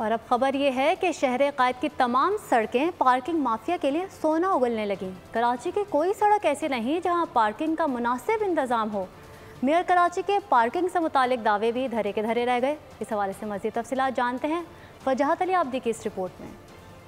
और अब खबर ये है कि शहर कायद की तमाम सड़कें पार्किंग माफिया के लिए सोना उगलने लगीं। कराची की कोई सड़क ऐसी नहीं जहां पार्किंग का मुनासिब इंतज़ाम हो। मेयर कराची के पार्किंग से मुतालिक दावे भी धरे के धरे रह गए। इस हवाले से मज़ीद तफसीलात जानते हैं फजहत अली आब्दी की इस रिपोर्ट में।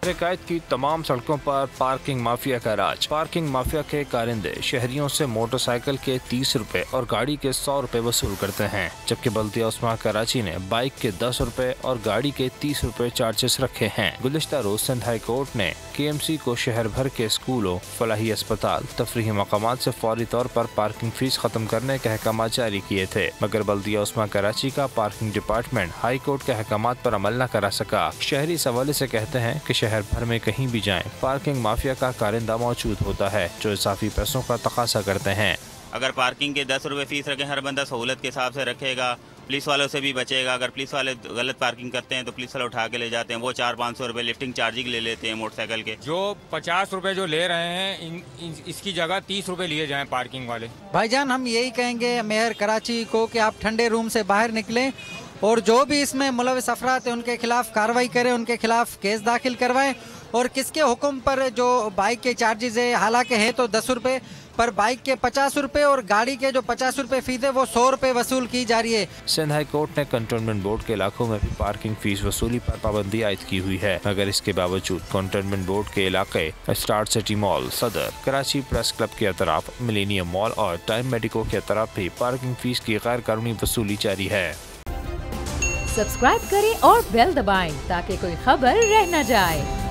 कायद की तमाम सड़कों पर पार्किंग माफिया का राज। पार्किंग माफिया के कारिंदे शहरियों से मोटरसाइकिल के 30 रुपए और गाड़ी के 100 रुपए वसूल करते हैं, जबकि बल्दिया उस्मा कराची ने बाइक के 10 रुपए और गाड़ी के 30 रुपए चार्जेस रखे हैं। गुज़िश्ता रोज सिंध हाई कोर्ट ने KMC को शहर भर के स्कूलों, फलाही अस्पताल, तफरीही मकामात से फौरी तौर पर पार्किंग फीस खत्म करने के अहकाम जारी किए थे, मगर बल्दिया उस्मा कराची का पार्किंग डिपार्टमेंट हाई कोर्ट के अहकाम पर अमल न करा सका। शहरी इस हवाले से कहते हैं कि शहर भर में कहीं भी जाएं, पार्किंग माफिया का कारिंदा मौजूद होता है जो इजाफी पैसों का तकाजा करते हैं। अगर पार्किंग के 10 रुपए फीस रखें, हर बंदा सहूलत के हिसाब से रखेगा, पुलिस वालों से भी बचेगा। अगर पुलिस वाले गलत पार्किंग करते हैं तो पुलिस वाले उठा के ले जाते हैं, वो 400-500 रुपए लिफ्टिंग चार्जिंग ले लेते हैं मोटरसाइकिल के। जो 50 रुपए जो ले रहे हैं इसकी जगह 30 रुपए लिए जाएं पार्किंग वाले। भाईजान, हम यही कहेंगे मेयर कराची को कि आप ठंडे रूम से बाहर निकलें और जो भी इसमें मुलविस अफराद हैं उनके खिलाफ कार्रवाई करें, उनके खिलाफ केस दाखिल करवाएं। और किसके हुक्म पर जो बाइक के चार्जेस है, हालांकि है तो 10 रुपए, पर बाइक के 50 रुपए और गाड़ी के जो 50 रुपए फीस है वो 100 रुपए वसूल की जा रही है। सिंध हाई कोर्ट ने कंटोनमेंट बोर्ड के इलाकों में भी पार्किंग फीस वसूली पर पाबंदी आयद की हुई है, मगर इसके बावजूद कंटोनमेंट बोर्ड के इलाके स्टार सिटी मॉल, सदर, कराची प्रेस क्लब के अतराफ, मिलेनियम मॉल और टाइम मेडिको के अतराफ भी पार्किंग फीस की गैर कानूनी वसूली जारी है। सब्सक्राइब करें और बेल दबाएं ताकि कोई खबर रह न जाए।